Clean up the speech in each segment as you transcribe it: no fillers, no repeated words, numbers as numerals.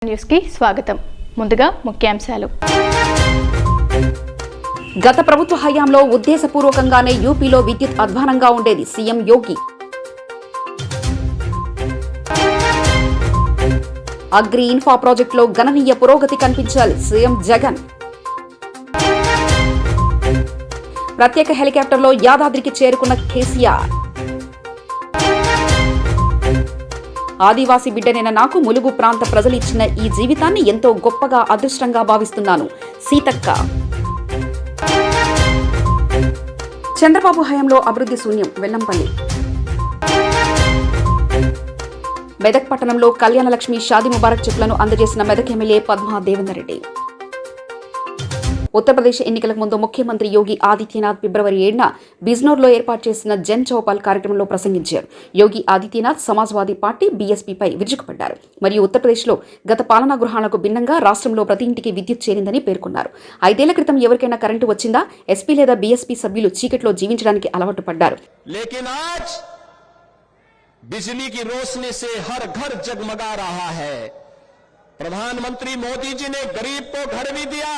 News కి స్వాగతం. ముందుగా ముఖ్యాంశాలు. గత ప్రభుత్వ హయాంలో ఉద్దేశపూర్వకంగానే యూపీలో విద్యుత్ అధ్వానంగా ఉండేది సీఎం యోగి. అగ్రి ఇన్ఫ్రా ప్రాజెక్టులో గణనీయ పురోగతి కనిపించాలి సీఎం జగన్. ప్రత్యేక హెలికాప్టర్లో యాదాద్రికి చేరుకున్న కేసీఆర్. ఆదివాసీ బిడ్డనైన నాకు ములుగు ప్రాంత ప్రజలు ఇచ్చిన ఈ జీవితాన్ని ఎంతో గొప్పగా అదృష్టంగా భావిస్తున్నాను సీతక్క. చంద్రబాబు హయాంలో అభివృద్ధి శూన్యం వెల్లంపల్లి. మెదక్ పట్టణంలో కళ్యాణలక్ష్మి షాదీ ముబారక్ చెక్కులను అందజేసిన మెదక్ ఎమ్మెల్యే పద్మా దేవేందర్ రెడ్డి. ఉత్తరప్రదేశ్ ఎన్నికలకు ముందు ముఖ్యమంత్రి యోగి ఆదిత్యనాథ్ ఫిబ్రవరి 7న బిజ్నోర్లో ఏర్పాటు చేసిన జన్ చౌపాల్ కార్యక్రమంలో ప్రసంగించారు. యోగి ఆదిత్యనాథ్ సమాజ్వాదీ పార్టీ బీఎస్పీపై విరుచుకుపడ్డారు మరియు ఉత్తరప్రదేశ్లో గత పాలనా గృహాలకు భిన్నంగా రాష్ట్రంలో ప్రతి ఇంటికి విద్యుత్ చేరిందని పేర్కొన్నారు. 5 ఏళ్ల క్రితం ఎవరికైనా కరెంటు వచ్చిందా? ఎస్పీ లేదా బీఎస్పీ సభ్యులు చీకట్లో జీవించడానికి అలవాటు పడ్డారు. बिजली की रोशनी से हर घर जगमगा रहा है. प्रधानमंत्री मोदी जी ने गरीब को घर भी दिया.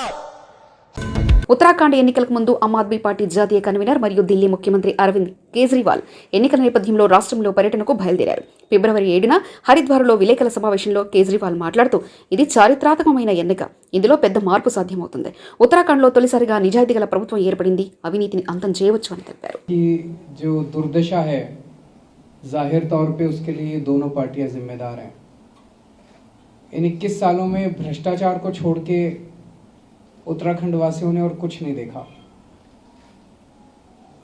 ఉత్తరాఖండ్ ఎన్నికలకు ముందు ఆమ్ ఆద్మీ పార్టీ జాతీయ కన్వీనర్ మరియు ఢిల్లీ ముఖ్యమంత్రి అరవింద్ కేజ్రీవాల్ ఎన్నికల నేపథ్యంలో రాష్ట్రంలో పర్యటనకు బయలుదేరారు. ఫిబ్రవరి 7న హరిద్వార్లో విలేకరుల సమావేశంలో కేజ్రీవాల్ మాట్లాడుతూ ఇది చారిత్రాత్మకమైన ఎన్నిక, ఇందులో పెద్ద మార్పు సాధ్యమవుతుంది. ఉత్తరాఖండ్లో తొలిసారిగా నిజాయితీ గల ప్రభుత్వం ఏర్పడింది, అవినీతిని అంతం చేయవచ్చు అని తెలిపారు. जाहिर तौर पे उसके लिए दोनों पार्टियां जिम्मेदार हैं. इन 21 सालों में भ्रष्टाचार को छोड़ के उत्तराखंड वासियों ने और कुछ नहीं देखा.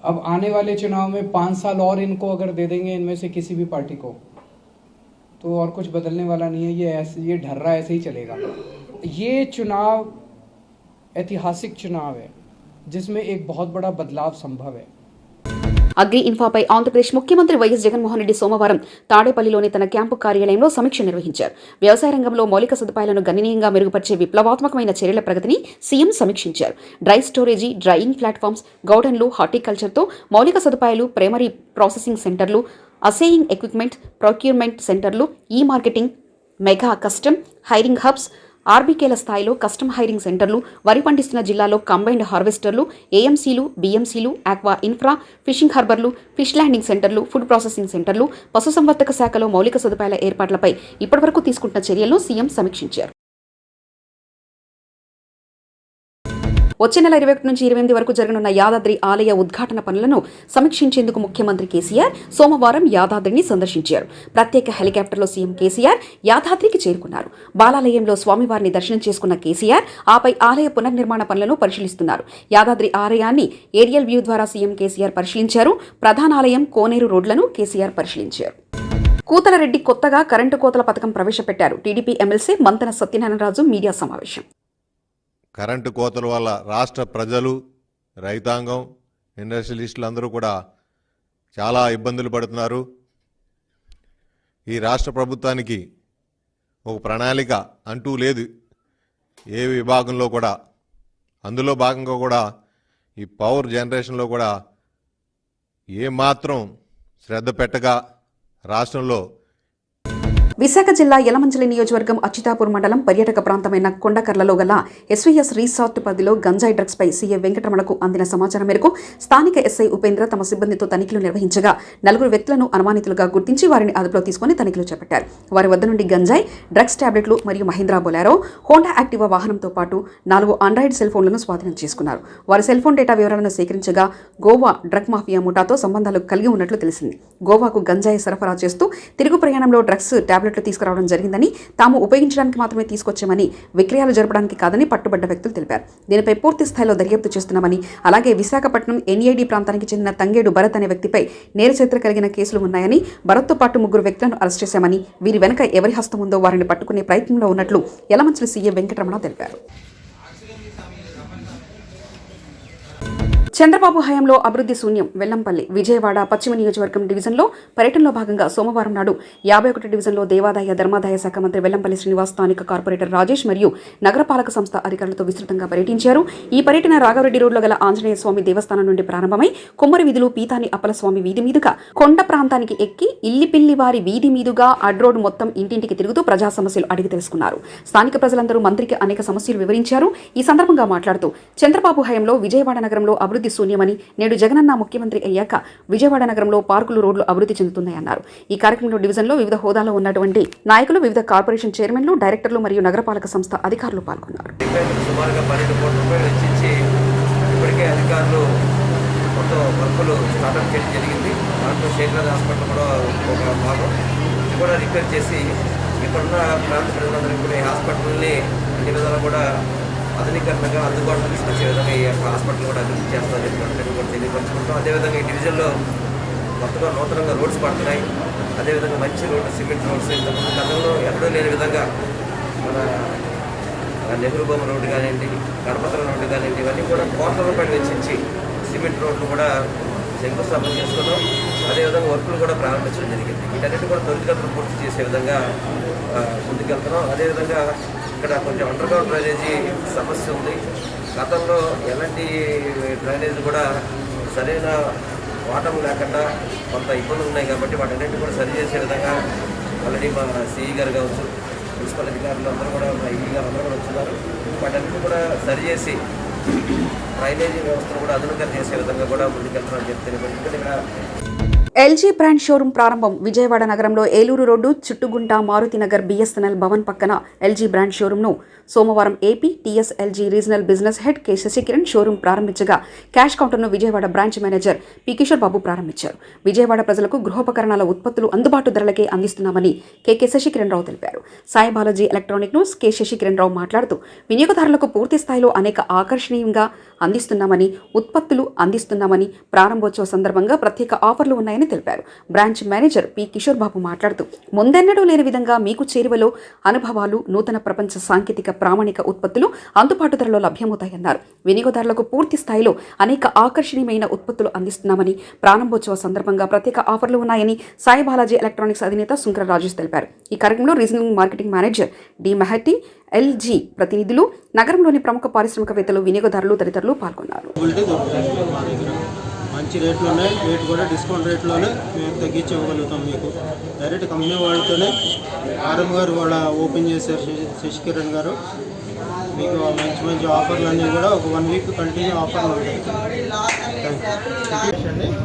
अब आने वाले चुनाव में 5 साल और इनको अगर दे देंगे इनमें से किसी भी पार्टी को, तो और कुछ बदलने वाला नहीं है. ये ढर्रा ऐसे ही चलेगा. ये चुनाव ऐतिहासिक चुनाव है जिसमें एक बहुत बड़ा बदलाव संभव है. అగ్రి ఇన్ఫాపై ఆంధ్రప్రదేశ్ ముఖ్యమంత్రి వైఎస్ జగన్మోహన్ రెడ్డి సోమవారం తాడేపల్లిలోని తన క్యాంపు కార్యాలయంలో సమీక్ష నిర్వహించారు. వ్యవసాయ రంగంలో మౌలిక సదుపాయాలను గణనీయంగా మెరుగుపరిచే విప్లవాత్మకమైన చర్యల ప్రగతిని సీఎం సమీక్షించారు. డ్రై స్టోరేజీ, డ్రైయింగ్ ప్లాట్ఫామ్స్, గౌడన్లు, హార్టికల్చర్తో మౌలిక సదుపాయాలు, ప్రైమరీ ప్రాసెసింగ్ సెంటర్లు, అసేయింగ్ ఎక్విప్మెంట్, ప్రొక్యూర్మెంట్ సెంటర్లు, ఈ marketing, mega custom hiring hubs, ఆర్బీకేల స్థాయిలో కస్టమ్ హైరింగ్ సెంటర్లు, వరి పండిస్తున్న జిల్లాలో కంబైన్డ్ హార్వెస్టర్లు, ఏఎంసీలు, బీఎంసీలు, ఆక్వా ఇన్ఫ్రా, ఫిషింగ్ హార్బర్లు, ఫిష్ ల్యాండింగ్ సెంటర్లు, ఫుడ్ ప్రాసెసింగ్ సెంటర్లు, పశుసంవర్ధక శాఖలో మౌలిక సదుపాయాల ఏర్పాట్లపై ఇప్పటివరకు తీసుకుంటున్న చర్యలను సీఎం సమీక్షించారు. వచ్చే నెల 21 నుంచి 28 వరకు జరగనున్న యాదాద్రి ఆలయ ఉద్ఘాటన పనులను సమీక్షించేందుకు ముఖ్యమంత్రి కేసీఆర్ సోమవారం యాదాద్రిని సందర్శించారు. ప్రత్యేక హెలికాప్టర్లో సీఎం కేసీఆర్ యాదాద్రికి చేరుకున్నారు. బాలాలయంలో స్వామివారిని దర్శనం చేసుకున్న కేసీఆర్ ఆపై ఆలయ పునర్నిర్మాణ పనులను పరిశీలిస్తున్నారు. యాదాద్రి ఆలయాన్ని ఏరియల్ వ్యూ ద్వారా సీఎం కేసీఆర్ పరిశీలించారు. ప్రధాన ఆలయం, కోనేరు రోడ్లను కేసీఆర్ పరిశీలించారు. కూతలరెడ్డి కొత్తగా కరెంటు కోతల పథకం ప్రవేశపెట్టారు. టీడీపీ ఎమ్మెల్సీ మంతెన సత్యనారాయణరాజు మీడియా సమావేశం. కరెంటు కోతల వల్ల రాష్ట్ర ప్రజలు, రైతాంగం, ఇండస్ట్రియలిస్టులు అందరూ కూడా చాలా ఇబ్బందులు పడుతున్నారు. ఈ రాష్ట్ర ప్రభుత్వానికి ఒక ప్రణాళిక అంటూ లేదు ఏ విభాగంలో కూడా. అందులో భాగంగా కూడా ఈ పవర్ జనరేషన్లో కూడా ఏమాత్రం శ్రద్ధ పెట్టగా రాష్ట్రంలో విశాఖ జిల్లా యలమంచిలి నియోజకవర్గం అచ్యుతాపూర్ మండలం పర్యాటక ప్రాంతమైన కొండకర్లలో గల ఎస్వీఎస్ రిసార్ట్ పరిధిలో గంజాయి డ్రగ్స్ పై సీఎం వెంకటరమణకు అందిన సమాచారం మేరకు స్థానిక ఎస్ఐ ఉపేంద్ర తమ సిబ్బందితో తనిఖీలు నిర్వహించగా 4 వ్యక్తులను అనుమానితులుగా గుర్తించి వారిని అదుపులో తీసుకుని తనిఖీలు చేపట్టారు. వారి వద్ద నుండి గంజాయి, డ్రగ్స్ టాబ్లెట్లు మరియు మహీంద్రా బొలెరో, హోండా యాక్టివా వాహనంతో పాటు 4 ఆండ్రాయిడ్ సెల్ ఫోన్లను స్వాధీనం చేసుకున్నారు. వారి సెల్ ఫోన్ డేటా వివరాలను సేకరించగా గోవా డ్రగ్ మాఫియా ముఠాతో సంబంధాలు కలిగి ఉన్నట్లు తెలిసింది. గోవాకు గంజాయి సరఫరా చేస్తూ తిరుగు ప్రయాణంలో డ్రగ్స్ టాబ్లెట్లు తీసుకురావడం జరిగిందని, తాము ఉపయోగించడానికి మాత్రమే తీసుకొచ్చామని, విక్రయాలు జరపడానికి కాదని పట్టుబడ్డ వ్యక్తులు తెలిపారు. దీనిపై పూర్తి స్థాయిలో దర్యాప్తు చేస్తున్నామని, అలాగే విశాఖపట్నం ఎన్ఐడి ప్రాంతానికి చెందిన తంగేడు భరత్ అనే వ్యక్తిపై నేర చరిత్ర కలిగిన కేసులు ఉన్నాయని, భరత్తో పాటు 3 వ్యక్తులను అరెస్ట్ చేశామని, వీరి వెనుక ఎవరి హస్తం ఉందో వారిని పట్టుకునే ప్రయత్నంలో ఉన్నట్లు యలమంచిలి సీఎం వెంకటరమణ తెలిపారు. చంద్రబాబు హయాంలో అభివృద్ధి శూన్యం వెల్లంపల్లి విజయవాడ పశ్చిమ నియోజకవర్గం డివిజన్లో పర్యటనలో భాగంగా సోమవారం నాడు 51 డివిజన్లో దేవాదాయ ధర్మాదాయ శాఖ మంత్రి వెల్లంపల్లి శ్రీనివాస్ స్థానిక కార్పొరేటర్ రాజేష్ మరియు నగరపాలక సంస్థ అధికారులతో విస్తృతంగా పర్యటించారు. ఈ పర్యటన రాఘవరెడ్డి రోడ్లో గల ఆంజనేయ స్వామి దేవస్థానం నుండి ప్రారంభమై కుమ్మరి వీధులు పీతాని అప్పలస్వామి వీధి మీదుగా కొండ ప్రాంతానికి ఎక్కి ఇల్లిపిల్లివారి వీధి మీదుగా అడ్రోడ్ మొత్తం ఇంటింటికి తిరుగుతూ ప్రజా సమస్యలు అడిగి తెలుసుకున్నారు. స్థానిక ప్రజలందరూ మంత్రికి అనేక సమస్యలు వివరించారు. ఈ సందర్భంగా మాట్లాడుతూ చంద్రబాబు హయాంలో విజయవాడ నగరంలో అభివృద్ధి శూన్యమని, నేడు జగనన్న ముఖ్యమంత్రి అయ్యాక విజయవాడ నగరంలో పార్కులు రోడ్లు అభివృద్ధి చెందుతున్నాయన్నారు. ఈ కార్యక్రమంలో డివిజన్లో వివిధ హోదాలో ఉన్నటువంటి నాయకులు, వివిధ కార్పొరేషన్ చైర్మన్లు, డైరెక్టర్లు మరియు నగరపాలక సంస్థ అధికారులు పాల్గొన్నారు. సుమారుగా 12 కోట్ల రూపాయలు వెచ్చించి ఇప్పటికే అధికారులు మొత్తం వర్కులు స్టార్ట్అప్ చేయడం జరిగింది. దాంట్లో శేఖర్ హాస్పిటల్ కూడా ఒక భాగం ఇది కూడా రిపేర్ చేసి ఇక్కడున్న ప్రాంత ప్రజలందరికీ కూడా ఈ హాస్పిటల్ని అన్ని విధాలు కూడా ఆధునీకరణగా అందుబాటులో తీసుకొచ్చే విధంగా ఈ యొక్క హాస్పిటల్ కూడా అభివృద్ధి చేస్తామని చెప్పి కూడా తెలియపరుచుకుంటాం. అదేవిధంగా ఈ డివిజన్లో కొత్తగా నూతనంగా రోడ్స్ పడుతున్నాయి. అదేవిధంగా మంచి రోడ్డు, సిమెంట్ రోడ్స్ ఇంతకుముందు గతంలో ఎక్కడో లేని విధంగా మన నెహ్రూ బొమ్మ రోడ్డు కానివ్వండి, గణపతుల రోడ్డు కానివ్వండి, ఇవన్నీ కూడా కోట్ల రూపాయలు వెచ్చించి సిమెంట్ రోడ్లు కూడా శంకుస్థాపన చేసుకున్నాం. అదేవిధంగా వర్కులు కూడా ప్రారంభించడం జరిగింది. వీటన్నిటి కూడా త్వరితగతిన పూర్తి చేసే విధంగా ముందుకెళ్తున్నాం. అదేవిధంగా ఇక్కడ కొంచెం అండర్ గ్రౌండ్ డ్రైనేజీ సమస్య ఉంది. గతంలో ఎలాంటి డ్రైనేజ్ కూడా సరైన వాటం లేకుండా కొంత ఇబ్బందులు ఉన్నాయి కాబట్టి వాటన్నింటినీ కూడా సరి చేసే విధంగా ఆల్రెడీ మా సిఈ గారు కావచ్చు, మున్సిపల్ అధికారులు అందరూ కూడా, మా ఈఈ గారు అందరూ కూడా వచ్చున్నారు. వాటన్నింటినీ కూడా సరిచేసి డ్రైనేజీ వ్యవస్థను కూడా అదునుగా చేసే విధంగా కూడా ముందుకెళ్తున్నారని చెప్తే ఎల్జీ బ్రాండ్ షోరూం ప్రారంభం విజయవాడ నగరంలో ఏలూరు రోడ్డు చుట్టుగుంట మారుతినగర్ బిఎస్ఎన్ఎల్ భవన్ పక్కన ఎల్జీ బ్రాండ్ షోరూంను సోమవారం AP TS LG regional business head K Shashikiran showroom ప్రారంభించగా క్యాష్ కౌంటర్ను Vijayawada branch manager P Kishore Babu ప్రారంభించారు. విజయవాడ ప్రజలకు గృహోపకరణాల ఉత్పత్తులు అందుబాటు ధరలకే అందిస్తున్నామని కె శశికిరణ్ రావు తెలిపారు. Sai Balaji electronic news K Shashikiran Rao మాట్లాడుతూ వినియోగదారులకు పూర్తి స్థాయిలో అనేక ఆకర్షణీయంగా అందిస్తున్నామని, ఉత్పత్తులు అందిస్తున్నామని, ప్రారంభోత్సవ సందర్భంగా ప్రత్యేక ఆఫర్లు ఉన్నాయని తెలిపారు. బ్రాంచ్ మేనేజర్ పి కిషోర్ బాబు మాట్లాడుతూ ముందెన్నడూ లేని విధంగా మీకు చేరువలో అనుభవాలు, నూతన ప్రపంచ సాంకేతిక ప్రామాణిక ఉత్పత్తులు అందుబాటు ధరలో లభ్యమవుతాయన్నారు. వినియోగదారులకు పూర్తి స్థాయిలో అనేక ఆకర్షణీయమైన ఉత్పత్తులు అందిస్తున్నామని, ప్రారంభోత్సవ సందర్భంగా ప్రత్యేక ఆఫర్లు ఉన్నాయని సాయి బాలాజీ ఎలక్ట్రానిక్స్ అధినేత సుంకర రాజేష్ తెలిపారు. ఈ కార్యక్రమంలో regional marketing manager D Mehathi, LG ప్రతినిధులు, నగరంలోని ప్రముఖ పారిశ్రామికవేత్తలు, వినియోగదారులు తదితరులు పాల్గొన్నారు. మంచి రేట్లు ఉన్నాయి, రేట్ కూడా డిస్కౌంట్ రేట్లోనే మేము తగ్గించి ఇవ్వగలుగుతాం. మీకు డైరెక్ట్ కంపెనీ వాళ్ళతోనే ఆర్ఎం గారు వాళ్ళ ఓపెన్ చేశారు శశికిరణ్ గారు. మీకు మంచి మంచి ఆఫర్లు అన్నీ కూడా ఒక 1 వీక్ కంటిన్యూ ఆఫర్లు ఉంటాయి.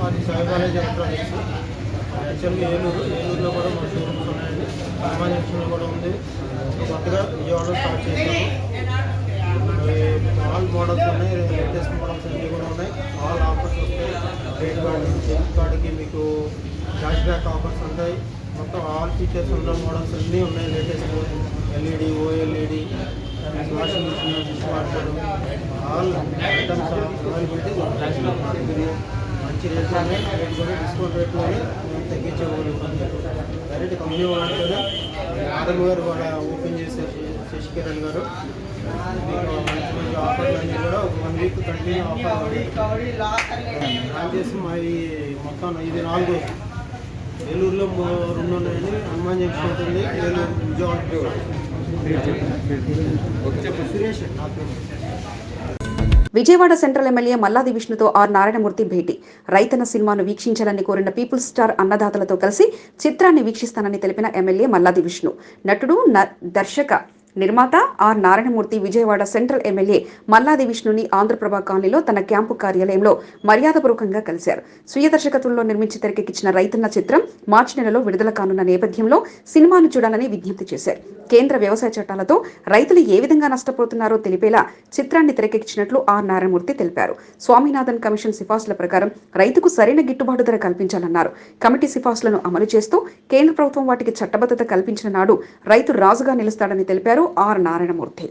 మాది సాయి బాలాజీ ఎలక్ట్రానిక్స్. యాక్చువల్గా ఏలూరులో కూడా మా షోరూమ్స్ ఉన్నాయండి. హనుమాన్ కూడా ఉంది. కొత్తగా విజయవాడలో స్టార్ట్ చేశాము. ఆల్ మోడల్స్ ఉన్నాయి, లేటెస్ట్ మోడల్స్ అన్నీ కూడా ఉన్నాయి. ఆల్ ఆఫర్స్ వస్తాయి. క్రెడిట్ కార్డు, డెబిట్ కార్డుకి మీకు క్యాష్ బ్యాక్ ఆఫర్స్ ఉంటాయి. మొత్తం ఆల్ ఫీచర్స్ ఉన్న మోడల్స్ అన్నీ ఉన్నాయి. Latest LED, OLED, washing machine, dish washer, all items availability మంచి రేట్లు ఉన్నాయి. రేట్ కూడా డిస్కౌంట్ రేట్లోనే మేము తగ్గించగలుగుతాం. డైరెక్ట్ కంపెనీ వాళ్ళతోనే ఆర్ఎం గారు వాళ్ళ ఓపెన్ చేశారు శశికిరణ్ గారు. మీకు మంచి మంచి ఆఫర్లు అన్నీ కూడా ఒక 1 వీక్ కంటిన్యూ ఆఫర్ బ్రాంచెస్ మావి మొత్తం ఇది 4. ఏలూరులో 2 ఉన్నాయండి. హనుమాన్ జంక్షన్ ఉంటుంది, ఏలూరు, విజయవాడ. సురేష్ విజయవాడ సెంట్రల్ ఎమ్మెల్యే మల్లాది విష్ణుతో ఆర్ నారాయణమూర్తి భేటీ. రైతన్న సినిమాను వీక్షించాలని కోరిన పీపుల్స్ స్టార్ అన్నదాతలతో కలిసి చిత్రాన్ని వీక్షిస్తానని తెలిపిన ఎమ్మెల్యే మల్లాది విష్ణు, నటుడు, దర్శక, నిర్మాత R Narayanamurthy Vijayawada central MLA Malladi విష్ణుని ఆంధ్రప్రభ కాలనీలో తన క్యాంపు కార్యాలయంలో మర్యాదపూర్వకంగా కలిశారు. స్వీయ దర్శకత్వంలో నిర్మించి తెరకెక్కించిన రైతన్న చిత్రం మార్చి నెలలో విడుదల కానున్న నేపథ్యంలో సినిమాను చూడాలని విజ్ఞప్తి చేశారు. కేంద్ర వ్యవసాయ చట్టాలతో రైతులు ఏ విధంగా నష్టపోతున్నారో తెలిపేలా చిత్రాన్ని తెరకెక్కించినట్లు ఆర్ నారాయణమూర్తి తెలిపారు. స్వామినాథన్ కమిషన్ సిఫార్సుల ప్రకారం రైతుకు సరైన గిట్టుబాటు ధర కల్పించాలన్నారు. కమిటీ సిఫార్సులను అమలు చేస్తూ కేంద్ర ప్రభుత్వం వాటికి చట్టబద్ధత కల్పించిన నాడు రైతు రాజుగా నిలుస్తాడని తెలిపారు ఆర్ నారాయణమూర్తి.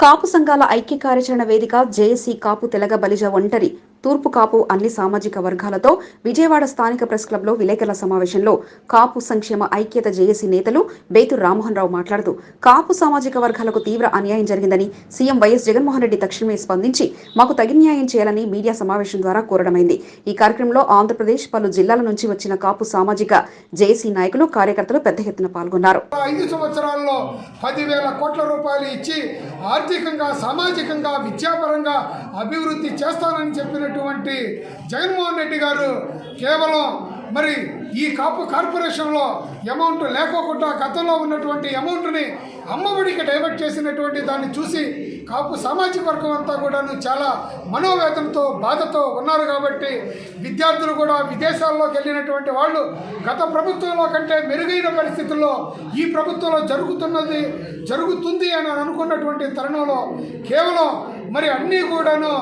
కాపు సంఘాల ఐక్య కార్యాచరణ వేదిక, జేఏసీ కాపు తెలగ బలిజ ఒంటరి తూర్పు కాపు అన్ని సామాజిక వర్గాలతో విజయవాడ స్థానిక ప్రెస్ క్లబ్లో విలేకరుల సమావేశంలో కాపు సంక్షేమ ఐక్యత జేఏసీ నేతలు బేతూరు రామ్మోహన్ రావు మాట్లాడుతూ కాపు సామాజిక వర్గాలకు తీవ్ర అన్యాయం జరిగిందని సీఎం వైఎస్ జగన్మోహన్ రెడ్డి తక్షణమే స్పందించి మాకు తగిన న్యాయం చేయాలని మీడియా సమావేశం ద్వారా కోరడమైంది. ఈ కార్యక్రమంలో ఆంధ్రప్రదేశ్ పలు జిల్లాల నుంచి వచ్చిన కాపు సామాజిక జేఏసీ నాయకులు కార్యకర్తలు పెద్ద ఎత్తున పాల్గొన్నారు. 5 సంవత్సరాల్లో 10,000 కోట్ల రూపాయలు ఇచ్చి ఆర్థికంగా సామాజికంగా విద్యాపరంగా అభివృద్ధి చేస్తానని చెప్పినటువంటి జగన్మోహన్ రెడ్డి గారు కేవలం మరి ఈ కాపు కార్పొరేషన్లో అమౌంట్ లేకోకుండా గతంలో ఉన్నటువంటి అమౌంట్ని అమ్మఒడికి డైవర్ట్ చేసినటువంటి దాన్ని చూసి కాపు సామాజిక వర్గం అంతా కూడాను చాలా మనోవేదనతో బాధతో ఉన్నారు. కాబట్టి విద్యార్థులు కూడా విదేశాల్లోకి వెళ్ళినటువంటి వాళ్ళు గత ప్రభుత్వంలో కంటే మెరుగైన పరిస్థితుల్లో ఈ ప్రభుత్వంలో జరుగుతుంది అని అనుకున్నటువంటి తరుణంలో కేవలం మరి అన్నీ కూడాను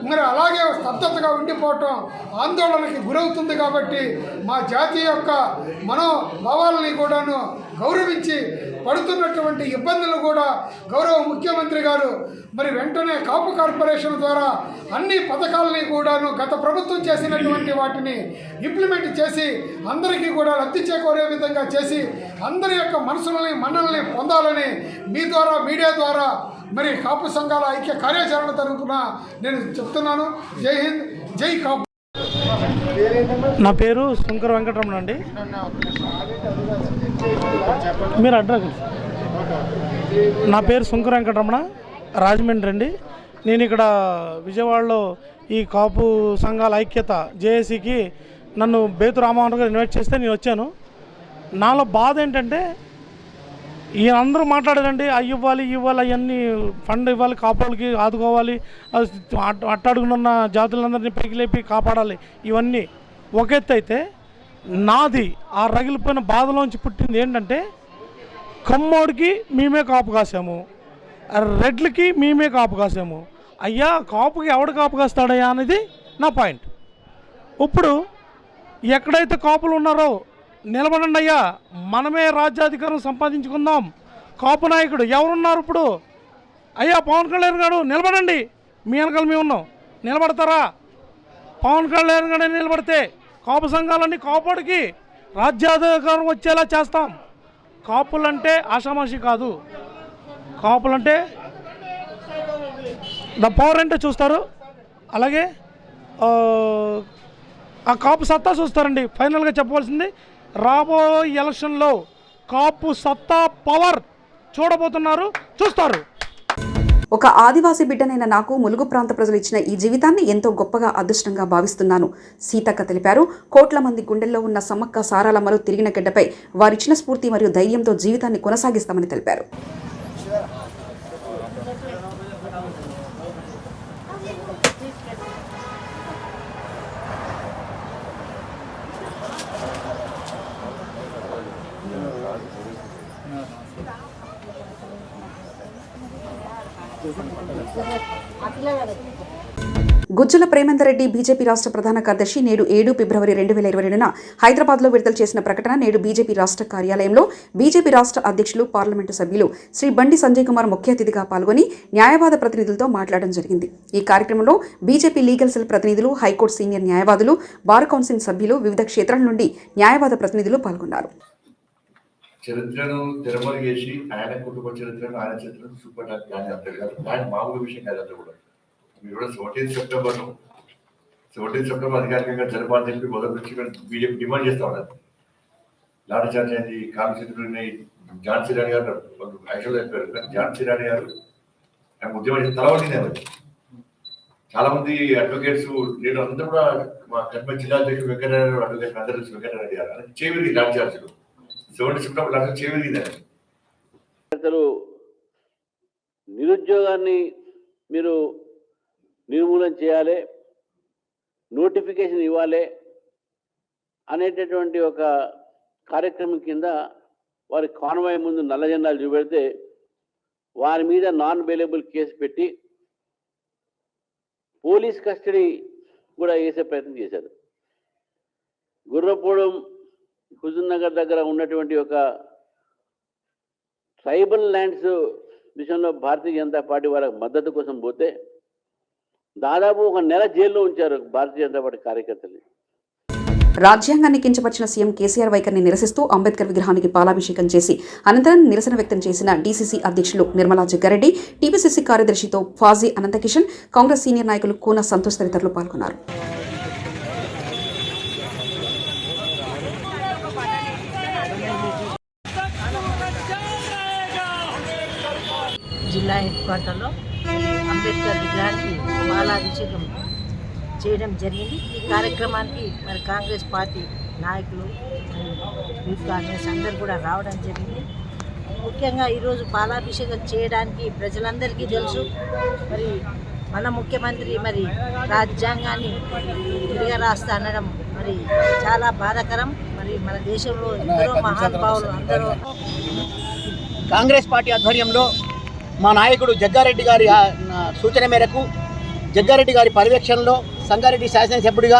మరి అలాగే స్తబ్దతగా ఉండిపోవటం ఆందోళనకి గురవుతుంది. కాబట్టి మా జాతి యొక్క మనోభావాలని కూడాను గౌరవించి పడుతున్నటువంటి ఇబ్బందులు కూడా గౌరవ ముఖ్యమంత్రి గారు మరి వెంటనే కాపు కార్పొరేషన్ ద్వారా అన్ని పథకాలని కూడాను గత ప్రభుత్వం చేసినటువంటి వాటిని ఇంప్లిమెంట్ చేసి అందరికీ కూడా లబ్ధి చేకూరే విధంగా చేసి అందరి యొక్క మనసులని మన్నల్ని పొందాలని మీ ద్వారా మీడియా ద్వారా మరి కాపు సంఘాల ఐక్య కార్యాచరణ తరపున నేను చెప్తున్నాను. జై హింద్, జై కాపు. నా పేరు శంకర్ వెంకటరమణ అండి. మీరు అడ్రస్. నా పేరు శంకర్ వెంకటరమణ, రాజమండ్రి అండి. నేను ఇక్కడ విజయవాడలో ఈ కాపు సంఘాల ఐక్యత జేఏసీకి నన్ను బేతు రామ్మోహన్ గారు ఇన్వైట్ చేస్తే నేను వచ్చాను. నాలో బాధ ఏంటంటే ఈయన అందరూ మాట్లాడారండి, అవి ఇవ్వాలి అవన్నీ ఫండ్ ఇవ్వాలి, కాపులకి ఆదుకోవాలి, అట్టడుగునున్న జాతులందరినీ పైకి లేపి కాపాడాలి, ఇవన్నీ ఒక ఎత్తు అయితే నాది ఆ రగిలిపోయిన బాధలోంచి పుట్టింది ఏంటంటే కమ్మోడికి మేమే కాపు కాసాము, రెడ్లకి మేమే కాపు కాసాము. అయ్యా కాపుకి ఎవడు కాపు కాస్తాడయ్యా అనేది నా పాయింట్. ఇప్పుడు ఎక్కడైతే కాపులు ఉన్నారో నిలబడండి అయ్యా, మనమే రాజ్యాధికారం సంపాదించుకుందాం. కాపు నాయకుడు ఎవరున్నారు ఇప్పుడు? అయ్యా పవన్ కళ్యాణ్ గారు నిలబడండి, మీ వెనకాల మేము ఉన్నాం, నిలబడతారా? పవన్ కళ్యాణ్ గారు నిలబడితే కాపు సంఘాలన్నీ కాపాడికి రాజ్యాధికారం వచ్చేలా చేస్తాం. కాపులంటే ఆషామాషి కాదు, కాపులంటే ద పవర్ అంటే చూస్తారు, అలాగే ఆ కాపు సత్తా చూస్తారండి. ఫైనల్గా చెప్పవలసింది రాబోయే ఎలక్షన్లో కాపు సత్తా పవర్ చూడబోతున్నారు, చూస్తారు. ఒక ఆదివాసీ బిడ్డనైన నాకు ములుగు ప్రాంత ప్రజలు ఇచ్చిన ఈ జీవితాన్ని ఎంతో గొప్పగా అదృష్టంగా భావిస్తున్నాను, సీతక్క తెలిపారు. కోట్ల మంది గుండెల్లో ఉన్న సమ్మక్క సారాలమ్మలు తిరిగిన గడ్డపై వారిచ్చిన స్ఫూర్తి మరియు ధైర్యంతో జీవితాన్ని కొనసాగిస్తామని తెలిపారు. గుజ్జుల ప్రేమేందర్ రెడ్డి బీజేపీ రాష్ట్ర ప్రధాన కార్యదర్శి నేడు 7 ఫిబ్రవరి 2022న హైదరాబాద్లో విడుదల చేసిన ప్రకటన నేడు బీజేపీ రాష్ట్ర కార్యాలయంలో బీజేపీ రాష్ట్ర అధ్యక్షులు పార్లమెంటు సభ్యులు శ్రీ బండి సంజయ్ కుమార్ ముఖ్య అతిథిగా పాల్గొని న్యాయవాద ప్రతినిధులతో మాట్లాడడం జరిగింది. ఈ కార్యక్రమంలో బీజేపీ లీగల్ సెల్ ప్రతినిధులు, హైకోర్టు సీనియర్ న్యాయవాదులు, బార్ కౌన్సిల్ సభ్యులు, వివిధ క్షేత్రాల నుండి న్యాయవాద ప్రతినిధులు పాల్గొన్నారు. చరిత్రను తెరమరుగేసి ఆయన కుటుంబ చరిత్రను ఆయన చరిత్రను చూపడానికి కానీ అంటారు కాదు. దాని మామూలు విషయం కాదంతా కూడా. మీరు కూడా 17 సెప్టెంబర్ అధికారికంగా జరపాలని చెప్పి మొదటి నుంచి బీజేపీ డిమాండ్ చేస్తా ఉన్నారు. లాఠీ చార్జ్ అయింది, కాంగ్రెస్ ఝాన్సీ రాణి గారు యాక్చువల్గా చెప్పారు, కానీ ఝాన్సీ రాణి గారు ఆయన ఉద్యమం చేసి తలవట్టింది. చాలా మంది అడ్వకేట్స్ నేను అందరూ కూడా మా కర్మ జిల్లా అధ్యక్షుడు వెంకటరెడ్డి అడ్వకేట్ అందరూ వెంకటరెడ్డి గారు అని చేవిరి లాఠీ చార్జీలు 17 సెప్టెంబర్ చేవిరి. నిరుద్యోగాన్ని మీరు నిర్మూలన చేయాలి, నోటిఫికేషన్ ఇవ్వాలి అనేటటువంటి ఒక కార్యక్రమం కింద వారి కాన్వాయ్ ముందు నల్ల జెండాలు చూపెడితే వారి మీద నాన్ బెయిలబుల్ కేసు పెట్టి పోలీస్ కస్టడీ కూడా వేసే ప్రయత్నం చేశారు. గుర్రపూడం హుజూర్ నగర్ దగ్గర ఉన్నటువంటి ఒక ట్రైబల్ ల్యాండ్స్ విషయంలో భారతీయ జనతా పార్టీ వాళ్ళకి మద్దతు కోసం పోతే దాదాపు 1 నెల జైల్లో ఉంచారు భారతీయ జనతా పార్టీ కార్యకర్తలు. రాజ్యాంగాన్ని కించపరిచిన సీఎం కేసీఆర్ వైఖరిని నిరసిస్తూ అంబేద్కర్ విగ్రహానికి పాలాభిషేకం చేసి అనంతరం నిరసన వ్యక్తం చేసిన డీసీసీ అధ్యక్షులు నిర్మలా జగ్గారెడ్డి, టీపీసీసీ కార్యదర్శితో ఫాజీ అనంతకిషన్, కాంగ్రెస్ సీనియర్ నాయకులు కూన సంతోష్ తదితరులు పాల్గొన్నారు. జిల్లా హెడ్ క్వార్టర్లో అంబేద్కర్ విగ్రహానికి పాలాభిషేకం చేయడం జరిగింది. ఈ కార్యక్రమానికి మరి కాంగ్రెస్ పార్టీ నాయకులు, యూత్ కాంగ్రెస్ అందరూ కూడా రావడం జరిగింది. ముఖ్యంగా ఈరోజు పాలాభిషేకం చేయడానికి ప్రజలందరికీ తెలుసు, మరి మన ముఖ్యమంత్రి మరి రాజ్యాంగాన్ని తిరగరాస్తా అనడం మరి చాలా బాధాకరం. మరి మన దేశంలో ఎందరో మహానుభావులు అందరూ కాంగ్రెస్ పార్టీ ఆధ్వర్యంలో మా నాయకుడు జగ్గారెడ్డి గారి సూచన మేరకు, జగ్గారెడ్డి గారి పర్యవేక్షణలో సంగారెడ్డి శాసనసభ్యుడిగా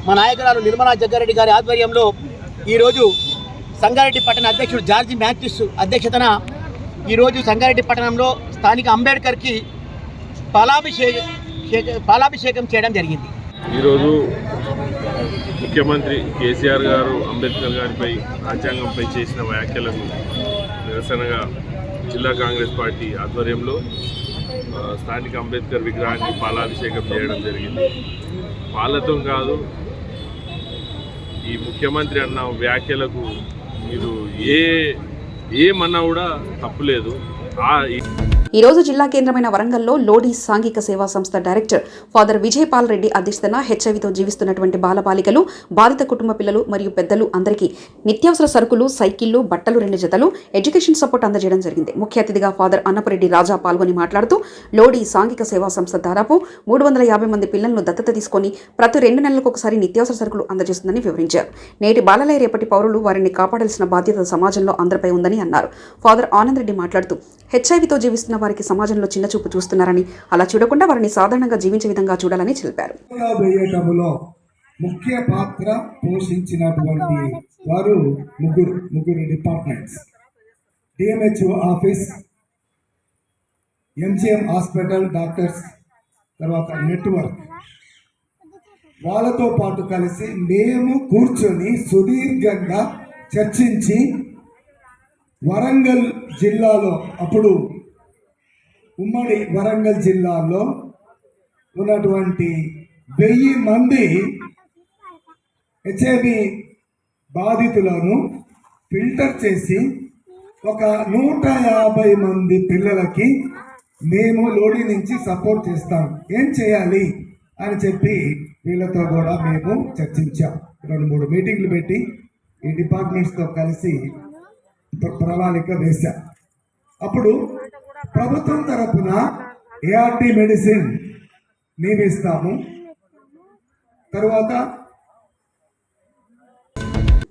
మా నాయకురాలు నిర్మలా జగ్గారెడ్డి గారి ఆధ్వర్యంలో ఈరోజు సంగారెడ్డి పట్టణ అధ్యక్షుడు జార్జి మ్యాథ్యూస్ అధ్యక్షతన ఈరోజు సంగారెడ్డి పట్టణంలో స్థానిక అంబేద్కర్కి పాలాభిషేకం చేయడం జరిగింది. ఈరోజు ముఖ్యమంత్రి కేసీఆర్ గారు అంబేద్కర్ గారిపై రాజ్యాంగంపై చేసిన వ్యాఖ్యలకు నిరసనగా జిల్లా కాంగ్రెస్ పార్టీ ఆధ్వర్యంలో స్థానిక అంబేద్కర్ విగ్రహానికి పాలాభిషేకం చేయడం జరిగింది. పాలతో కాదు, ఈ ముఖ్యమంత్రి అన్న వ్యాఖ్యలకు మీరు ఏమన్నా కూడా తప్పులేదు. ఈ రోజు జిల్లా కేంద్రమైన వరంగల్లో లోడీ సాంఘిక సేవా సంస్థ డైరెక్టర్ ఫాదర్ విజయపాల్ రెడ్డి అధ్యక్షతన హెచ్ఐవితో జీవిస్తున్నటువంటి బాలబాలికలు, బాధిత కుటుంబ పిల్లలు మరియు పెద్దలు అందరికీ నిత్యావసర సరుకులు, సైకిళ్లు, బట్టలు 2 జతలు, ఎడ్యుకేషన్ సపోర్ట్ అందజేయడం జరిగింది. ముఖ్య అతిథిగా ఫాదర్ అన్నపరెడ్డి రాజా పాల్గొని మాట్లాడుతూ లోడీ సాంఘిక సేవా సంస్థ దాదాపు 350 మంది పిల్లలను దత్తత తీసుకొని ప్రతి 2 నెలలకు ఒకసారి నిత్యావసర సరుకులు అందజేస్తుందని వివరించారు. నేటి బాలలే రేపటి పౌరులు, వారిని కాపాడాల్సిన బాధ్యత సమాజంలో అందరిపై ఉందని అన్నారు. ఫాదర్ ఆనంద్ రెడ్డి మాట్లాడుతూ హెచ్ఐవితో జీవిస్తున్న వారికి సమాజంలో చిన్నచూపు చూస్తున్నారని, అలా చూడకుండా వారిని సాధారణంగా జీవించే విధంగా చూడాలని తెలిపారు. ముఖ్య పాత్ర పోషించినటువంటి వారు ముగ్గురు departments, DMHO office, MGM hospital, doctors, తర్వాత నెట్వర్క్. వాళ్ళతో పాటు కలిసి మేము కూర్చొని సుదీర్ఘంగా చర్చించి వరంగల్ జిల్లాలో, అప్పుడు ఉమ్మడి వరంగల్ జిల్లాలో ఉన్నటువంటి 1000 మంది హెచ్ఐవి బాధితులను ఫిల్టర్ చేసి ఒక 150 మంది పిల్లలకి మేము లోడీ నుంచి సపోర్ట్ చేస్తాం, ఏం చేయాలి అని చెప్పి వీళ్ళతో కూడా మేము చర్చించాం. 2-3 మీటింగ్లు పెట్టి ఈ డిపార్ట్మెంట్స్తో కలిసి ప్రణాళిక వేశాం. అప్పుడు ప్రభుత్వం తరఫున ఏఆర్టీ మెడిసిన్ నియమిస్తాము. తర్వాత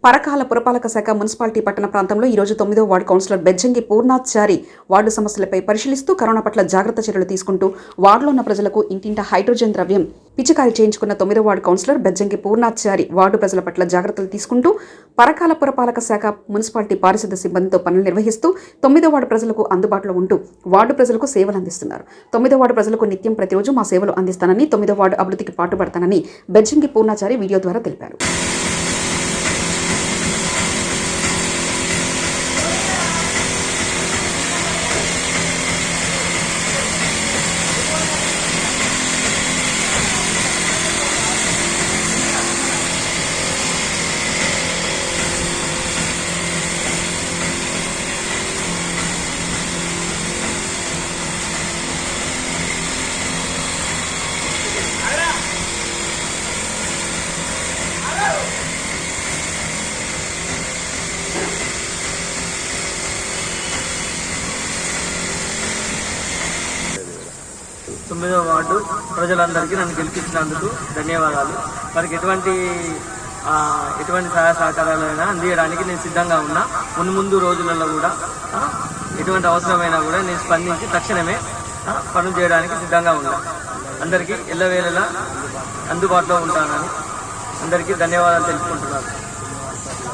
పరకాల పురపాలక శాఖ మున్సిపాలిటీ పట్టణ ప్రాంతంలో ఈరోజు 9వ ward councillor Bejjanki Purnachari ward సమస్యలపై పరిశీలిస్తూ కరోనా పట్ల జాగ్రత్త చర్యలు తీసుకుంటూ వార్డులో ఉన్న ప్రజలకు ఇంటింట హైడ్రోజన్ ద్రవ్యం పిచికారీ చేయించుకున్న 9వ ward councillor Bejjanki Purnachari ward ప్రజల పట్ల జాగ్రత్తలు తీసుకుంటూ పరకాల పురపాలక శాఖ మున్సిపాలిటీ పారిశుద్ధ సిబ్బందితో పనులు నిర్వహిస్తూ 9వ వార్డు ప్రజలకు అందుబాటులో ఉంటూ వార్డు ప్రజలకు సేవలు అందిస్తున్నారు. 9వ వార్డు ప్రజలకు నిత్యం ప్రతిరోజు మా సేవలు అందిస్తానని, 9వ వార్డు అభివృద్ధికి పాటుపడతానని బెజ్జంగి పూర్ణాచారి వీడియో ద్వారా తెలిపారు. తొమ్మిదవ వార్డు ప్రజలందరికీ నన్ను గెలిపించినందుకు ధన్యవాదాలు. వారికి ఎటువంటి సహాయ సహకారాలైనా అందించడానికి నేను సిద్ధంగా ఉన్నా. ముందు రోజులలో కూడా ఎటువంటి అవసరమైనా కూడా నేను స్పందించి తక్షణమే పనులు చేయడానికి సిద్ధంగా ఉన్నా. అందరికీ ఎల్లవేళలా అందుబాటులో ఉంటానని అందరికీ ధన్యవాదాలు తెలుపుకుంటున్నాను.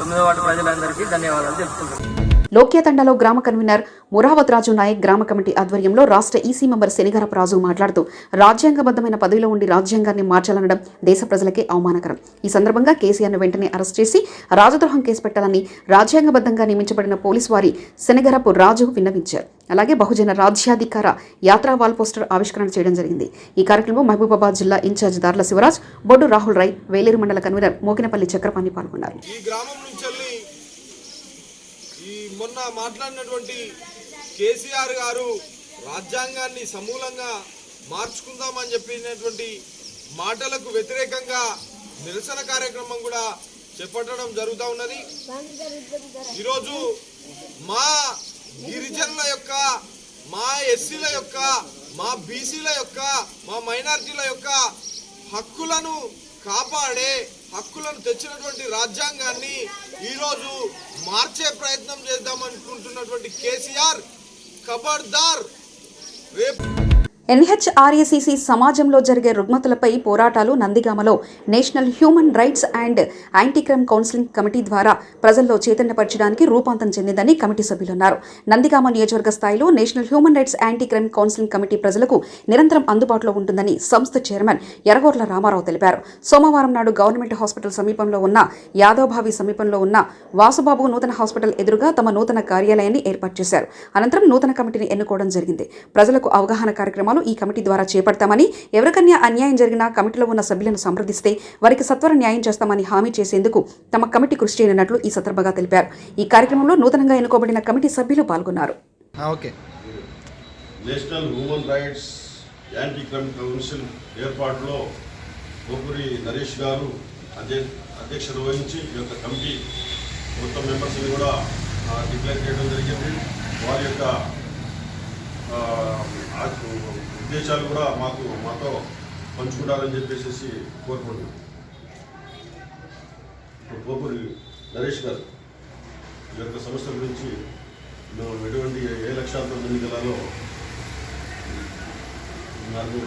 9వ వార్డు ప్రజలందరికీ ధన్యవాదాలు తెలుపుకుంటున్నాను. లోక్యాతండలో గ్రామ కన్వీనర్ మురావత్ రాజు నాయక్ గ్రామ కమిటీ ఆధ్వర్యంలో రాష్ట్ర ఈసీ మెంబర్ శనిగరపు రాజు మాట్లాడుతూ రాజ్యాంగబద్ధమైన పదవిలో ఉండి రాజ్యాంగాన్ని మార్చాలనడం దేశ ప్రజలకే అవమానకరం. ఈ సందర్భంగా కేసీఆర్ను వెంటనే అరెస్ట్ చేసి రాజద్రోహం కేసు పెట్టాలని రాజ్యాంగబద్ధంగా నియమించబడిన పోలీసు వారి శనిగరపు రాజు విన్నవించారు. అలాగే బహుజన రాజ్యాధికార యాత్రా వాల్ పోస్టర్ ఆవిష్కరణ చేయడం జరిగింది. ఈ కార్యక్రమంలో మహబూబాబాద్ జిల్లా ఇన్ఛార్జ్ దార్ల శివరాజ్, బొడ్డు రాహుల్ రాయ్, వేలేరు మండల కన్వీనర్ మోకినపల్లి చక్రపాణి పాల్గొన్నారు. ఈ గ్రామం నుంచి ఈ మొన్న మాట్లాడినటువంటి కేసీఆర్ గారు రాజ్యాంగాన్ని సమూలంగా మార్చుకుందామని చెప్పినటువంటి మాటలకు వ్యతిరేకంగా నిరసన కార్యక్రమం కూడా చేపట్టడం జరుగుతూ ఉన్నది. ఈరోజు మా గిరిజనుల యొక్క, మా ఎస్సీల యొక్క, మా బీసీల యొక్క, మా మైనారిటీల యొక్క హక్కులను కాపాడే, హక్కులను తెచ్చినటువంటి రాజ్యాంగాన్ని ఈరోజు మార్చే ప్రయత్నం చేద్దామనుకుంటున్నటువంటి కేసీఆర్ ఖబర్దార్. ఎన్హెచ్ఆర్ఏసీసీ సమాజంలో జరిగే రుగ్మతలపై పోరాటాలు నందిగామలో national human rights and anti crime counselling committee ద్వారా ప్రజల్లో చైతన్యపరచడానికి రూపాంతరం చెందిందని కమిటీ సభ్యులు అన్నారు. నందిగామ నియోజకవర్గ స్థాయిలో national human rights anti crime counselling committee ప్రజలకు నిరంతరం అందుబాటులో ఉంటుందని సంస్థ చైర్మన్ ఎర్రగోర్ల రామారావు తెలిపారు. సోమవారం నాడు గవర్నమెంట్ హాస్పిటల్ సమీపంలో ఉన్న యాదవభావి సమీపంలో ఉన్న వాసుబాబు నూతన హాస్పిటల్ ఎదురుగా తమ నూతన కార్యాలయాన్ని ఏర్పాటు చేశారు. అనంతరం నూతన కమిటీని ఎన్నుకోవడం జరిగింది. ప్రజలకు అవగాహన కార్యక్రమాలు ఈ కమిటీ ద్వారా చేపడతామని, ఎవరికన్నా అన్యాయం జరిగినా కమిటీలో ఉన్న సభ్యులను సంప్రదిస్తే వారికి సత్వర న్యాయం చేస్తామని హామీ చేసేందుకు తమ కమిటీ కృషి చేయనున్నట్లు ఈ సందర్భంగా తెలిపారు. ఈ కార్యక్రమంలో నూతనంగా ఎన్నుకోబడిన కమిటీ సభ్యులు పాల్గొన్నారు. National human rights anti crime council ఏర్పాటులో గోపురి నరేష్ గారు అధ్యక్షత వహించి ఈ యొక్క కమిటీ మొత్తం మెంబర్స్ని కూడా డిక్లేర్ చేయడం జరిగింది. వారి యొక్క ఉద్దేశాలు కూడా మాతో పంచుకుంటారని చెప్పేసి కోరుకుంటున్నాం. ఇప్పుడు గోపురి నరేష్ గారు ఈ యొక్క సంస్థ గురించి మేము ఎటువంటి ఏ లక్ష్యాలతో ముందుకెళ్లాలో నాకు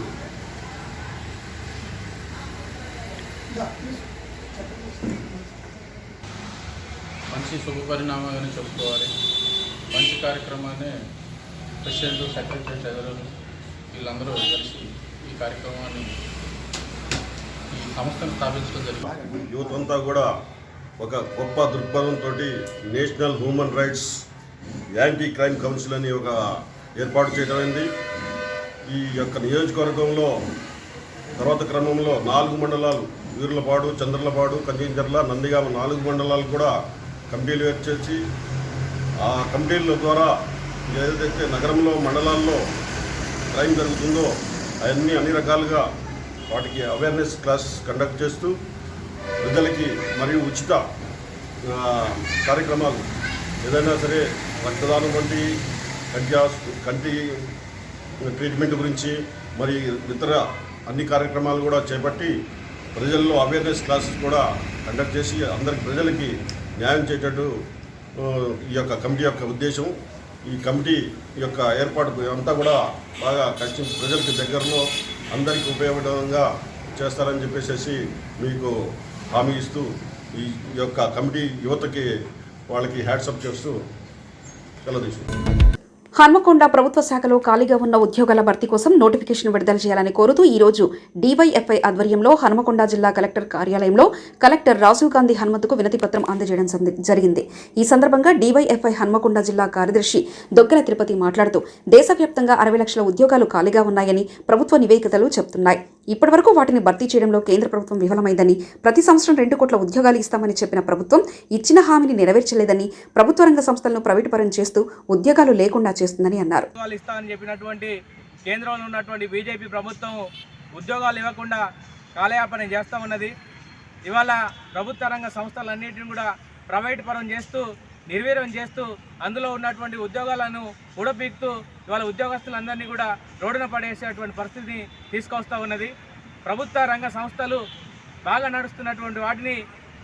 మంచి శుభ పరిణామాన్ని చెప్పుకోవాలి. మంచి కార్యక్రమాన్ని ప్రెసిడెంట్, సెక్రటరీ, ట్రెజరర్ వీళ్ళందరూ కలిసి ఈ కార్యక్రమాన్ని, ఈ సంస్థను స్థాపించడం జరిగింది. యూత్ అంతా కూడా ఒక గొప్ప దృక్పథంతో national human rights anti crime council అని ఒక ఏర్పాటు చేయడమైంది. ఈ యొక్క నియోజకవర్గంలో తర్వాత క్రమంలో 4 మండలాలు, వీరులపాడు, చంద్రలపాడు, కంచించర్ల, నందిగామ 4 మండలాలు కూడా కమిటీలు ఏర్చేసి ఆ కమిటీల ద్వారా ఏదైతే నగరంలో, మండలాల్లో క్రైమ్ జరుగుతుందో అన్ని రకాలుగా వాటికి అవేర్నెస్ క్లాస్ కండక్ట్ చేస్తూ ప్రజలకి మరియు ఉచిత కార్యక్రమాలు ఏదైనా సరే రక్తదానం వంటి కంటి ట్రీట్మెంట్ గురించి మరి ఇతర అన్ని కార్యక్రమాలు కూడా చేపట్టి ప్రజల్లో అవేర్నెస్ క్లాసెస్ కూడా కండక్ట్ చేసి అందరికి ప్రజలకి న్యాయం చేసేటట్టు ఈ యొక్క కమిటీ యొక్క ఉద్దేశం. ఈ కమిటీ యొక్క ఏర్పాటు అంతా కూడా బాగా కష్టించి ప్రజలకి దగ్గరలో అందరికీ ఉపయోగపడంగా చేస్తారని చెప్పేసి మీకు హామీ ఇస్తూ ఈ యొక్క కమిటీ యువతకి వాళ్ళకి హ్యాట్సప్ చేస్తూ సెలవు తీసుకుంటాం. హన్మకొండ ప్రభుత్వ శాఖలో ఖాళీగా ఉన్న ఉద్యోగాల భర్తీ కోసం నోటిఫికేషన్ విడుదల చేయాలని కోరుతూ ఈ రోజు డీవైఎఫ్ఐ ఆధ్వర్యంలో హన్మకొండ జిల్లా కలెక్టర్ కార్యాలయంలో కలెక్టర్ రాజీవ్ గాంధీ హనుమంతుకు వినతి పత్రం అందజేయడం జరిగింది. ఈ సందర్భంగా డీవైఎఫ్ఐ హన్మకొండ జిల్లా కార్యదర్శి దొగ్గర తిరుపతి మాట్లాడుతూ దేశవ్యాప్తంగా 60 లక్షల ఉద్యోగాలు ఖాళీగా ఉన్నాయని ప్రభుత్వ నివేదికలు చెబుతున్నాయి. ఇప్పటివరకు వాటిని భర్తీ చేయడంలో కేంద్ర ప్రభుత్వం విఫలమైందని, ప్రతి సంవత్సరం 2 కోట్ల ఉద్యోగాలు ఇస్తామని చెప్పిన ప్రభుత్వం ఇచ్చిన హామీని నెరవేర్చలేదని, ప్రభుత్వ రంగ సంస్థలను ప్రైవేటు పరం చేస్తూ ఉద్యోగాలు లేకుండా చేస్తుందని అన్నారు. ఇస్తామని చెప్పినటువంటి కేంద్రంలో ఉన్నటువంటి బీజేపీ ప్రభుత్వం ఉద్యోగాలు ఇవ్వకుండా కాలయాపన చేస్తూ ఉన్నది. ఇవాళ ప్రభుత్వ రంగ సంస్థలన్నింటినీ కూడా ప్రైవేటు పరం చేస్తూ, నిర్వీర్యం చేస్తూ, అందులో ఉన్నటువంటి ఉద్యోగాలను ఉడపీక్తూ ఇవాళ ఉద్యోగస్తులందరినీ కూడా రోడ్డున పడేసేటువంటి పరిస్థితిని తీసుకొస్తూ ఉన్నది. ప్రభుత్వ రంగ సంస్థలు బాగా నడుస్తున్నటువంటి వాటిని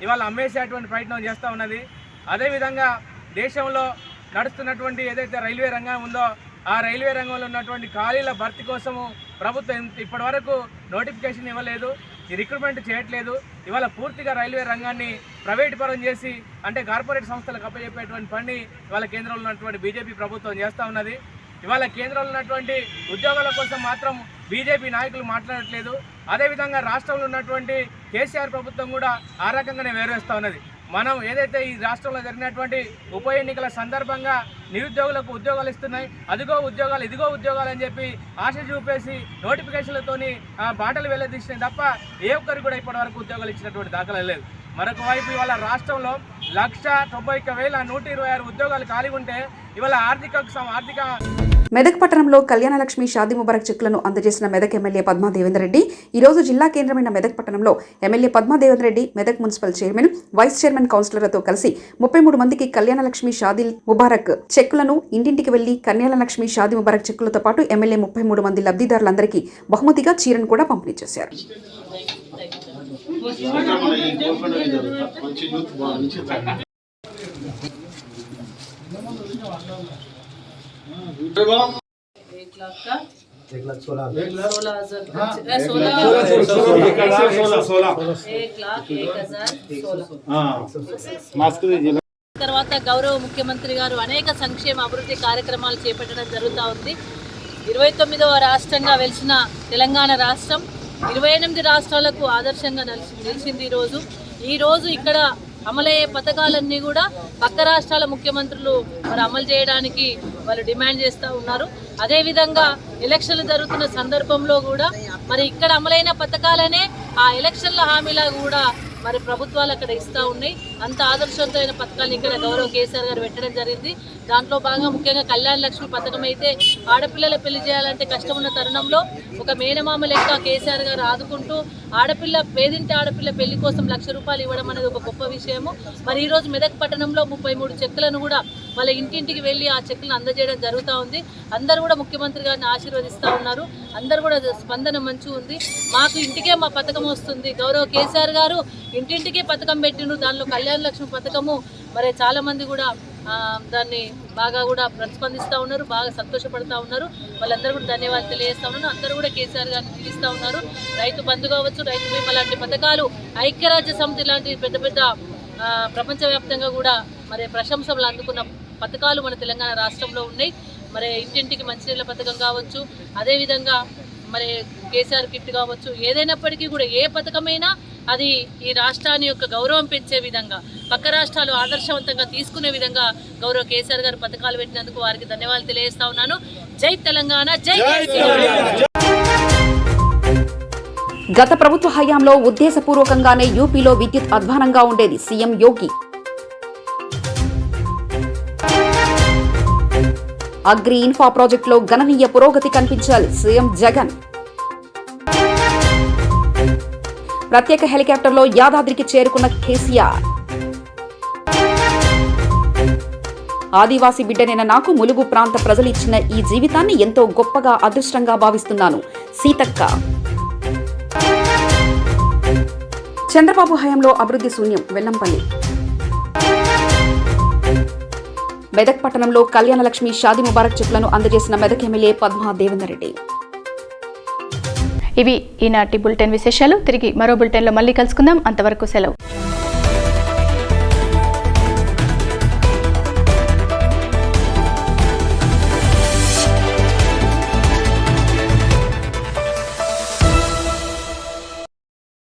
ఇవాళ అమ్మేసేటువంటి ప్రయత్నం చేస్తూ ఉన్నది. అదేవిధంగా దేశంలో నడుస్తున్నటువంటి ఏదైతే రైల్వే రంగం ఉందో ఆ రైల్వే రంగంలో ఉన్నటువంటి ఖాళీల భర్తీ కోసము ప్రభుత్వం ఇప్పటి వరకు నోటిఫికేషన్ ఇవ్వలేదు. ఈ రిక్రూట్మెంట్ చేయట్లేదు. ఇవాళ పూర్తిగా రైల్వే రంగాన్ని ప్రైవేట్ పరం చేసి అంటే కార్పొరేట్ సంస్థలకు అప్పచెప్పేటువంటి పని ఇవాళ కేంద్రంలో ఉన్నటువంటి బీజేపీ ప్రభుత్వం చేస్తూ ఉన్నది. ఇవాళ కేంద్రంలో ఉన్నటువంటి ఉద్యోగాల కోసం మాత్రం బీజేపీ నాయకులు మాట్లాడట్లేదు. అదేవిధంగా రాష్ట్రంలో ఉన్నటువంటి కేసీఆర్ ప్రభుత్వం కూడా ఆ రకంగానే వేరేస్తూ ఉన్నది. మనం ఏదైతే ఈ రాష్ట్రంలో జరిగినటువంటి ఉప ఎన్నికల సందర్భంగా నిరుద్యోగులకు ఉద్యోగాలు ఇస్తున్నాయి, అదిగో ఉద్యోగాలు ఇదిగో ఉద్యోగాలు అని చెప్పి ఆశ చూపేసి నోటిఫికేషన్లతోని బాటలు వెళ్ళదీసినాయి తప్ప ఏ ఒక్కరికి కూడా ఇప్పటివరకు ఉద్యోగాలు ఇచ్చినటువంటి దాఖలు లేదు. మరొక వైపు ఇవాళ రాష్ట్రంలో 191,126 ఉద్యోగాలు ఖాళీ ఉంటే ఇవాళ ఆర్థిక మెదక్ పట్టణంలో కళ్యాణలక్ష్మి షాదీ ముబారక్ చెక్కులను అందజేసిన మెదక్ ఎమ్మెల్యే పద్మా దేవేందర్ రెడ్డి ఈరోజు జిల్లా కేంద్రమైన మెదక్ పట్టణంలో MLA Padma Devender Reddy Medak municipal chairman vice chairman కౌన్సిలర్లతో కలిసి 33 మందికి కళ్యాణలక్ష్మి షాదీ ముబారక్ చెక్కులను ఇంటింటికి వెళ్లి కళ్యాణలక్ష్మి షాదీ ముబారక్ చెక్కులతో పాటు ఎమ్మెల్యే 33 మంది లబ్ధిదారులందరికీ బహుమతిగా చీరను కూడా పంపిణీ చేశారు. తర్వాత గౌరవ ముఖ్యమంత్రి గారు అనేక సంక్షేమ అభివృద్ధి కార్యక్రమాలు చేపట్టడం జరుగుతూ ఉంది. 29వ రాష్ట్రంగా వెలిసిన తెలంగాణ రాష్ట్రం 28 రాష్ట్రాలకు ఆదర్శంగా నిలిచింది. ఈరోజు ఇక్కడ అమలయ్యే పథకాలన్నీ కూడా పక్క రాష్ట్రాల ముఖ్యమంత్రులు మరి అమలు చేయడానికి వాళ్ళు డిమాండ్ చేస్తూ ఉన్నారు. అదేవిధంగా ఎలక్షన్లు జరుగుతున్న సందర్భంలో కూడా మరి ఇక్కడ అమలైన పథకాలనే ఆ ఎలక్షన్ల హామీలా కూడా మరి ప్రభుత్వాలు అక్కడ ఇస్తూ ఉన్నాయి. అంత ఆదర్శవంతమైన పథకాలు ఇక్కడ గౌరవ కేసీఆర్ గారు పెట్టడం జరిగింది. దాంట్లో భాగంగా ముఖ్యంగా కళ్యాణ లక్ష్మి పథకం అయితే ఆడపిల్లల పెళ్లి చేయాలంటే కష్టం ఉన్న తరుణంలో ఒక మేనమామ లెక్క కేసీఆర్ గారు ఆదుకుంటూ పేదింటి ఆడపిల్ల పెళ్లి కోసం ₹1,00,000 ఇవ్వడం అనేది ఒక గొప్ప విషయము. మరి ఈరోజు మెదక్ పట్టణంలో 33 చెక్కులను కూడా వాళ్ళ ఇంటింటికి వెళ్ళి ఆ చెక్కులను అందజేయడం జరుగుతూ ఉంది. అందరూ కూడా ముఖ్యమంత్రి గారిని ఆశీర్వదిస్తూ ఉన్నారు. అందరూ కూడా స్పందన మంచిగా ఉంది. మాకు ఇంటికే మా పథకం వస్తుంది. గౌరవ కేసీఆర్ గారు ఇంటింటికి పథకం పెట్టిండ్రు. దానిలో కళ్యాణ లక్ష్మి పథకము మరి చాలా మంది కూడా దాన్ని బాగా కూడా ప్రతిస్పందిస్తూ ఉన్నారు, బాగా సంతోషపడుతూ ఉన్నారు. వాళ్ళందరూ కూడా ధన్యవాదాలు తెలియజేస్తూ ఉన్నారు. అందరూ కూడా కేసీఆర్ గారిని నిలుస్తూ ఉన్నారు. రైతు బంధు కావచ్చు, రైతు బీమా లాంటి పథకాలు, ఐక్యరాజ్య సమితి లాంటి పెద్ద పెద్ద ప్రపంచవ్యాప్తంగా కూడా మరి ప్రశంసలు అందుకున్న పథకాలు మన తెలంగాణ రాష్ట్రంలో ఉన్నాయి. మరి ఇంటింటికి మంచినీళ్ళ పథకం కావచ్చు, అదేవిధంగా మరి కేసీఆర్ కిట్ కావచ్చు, ఏదైనప్పటికీ కూడా ఏ పథకమైనా అది ఈ రాష్ట్రాన్ని యొక్క గౌరవం పెంచే విధంగా పక్క రాష్ట్రాలు ఆదర్శవంతంగా తీసుకునే విధంగా గౌరవ కేసీఆర్ గారు పథకాలు పెట్టినందుకు వారికి ధన్యవాదాలు తెలియజేస్తా ఉన్నాను. జై తెలంగాణ, జై కేసీఆర్. గత ప్రభుత్వ హయాంలో ఉద్దేశపూర్వకంగానే యూపీలో విద్యుత్ అధ్వానంగా ఉండేది సీఎం యోగి. అగ్రి ఇన్ఫా ప్రాజెక్టులో గణనీయ పురోగతి కనిపించాలి సీఎం జగన్. ప్రత్యేక హెలికాప్టర్లో యాదాద్రికి చేరుకున్న కేసీఆర్. ఆదివాసీ బిడ్డనైన నాకు ములుగు ప్రాంత ప్రజలు ఇచ్చిన ఈ జీవితాన్ని ఎంతో గొప్పగా అదృష్టంగా భావిస్తున్నాను సీతక్క. చంద్రబాబు హయాంలో అభివృద్ధి శూన్యం వెల్లంపల్లి. మెదక్ పట్టణంలో కళ్యాణలక్ష్మి షాదీ ముబారక్ చెక్కులను అందజేసిన మెదక్ ఎమ్మెల్యే పద్మా దేవేందర్ రెడ్డి. ఇవి ఈనాటి బులెటిన్ విశేషాలు. తిరిగి మరో బులెటిన్లో మళ్ళీ కలుసుకుందాం. అంతవరకు సెలవు.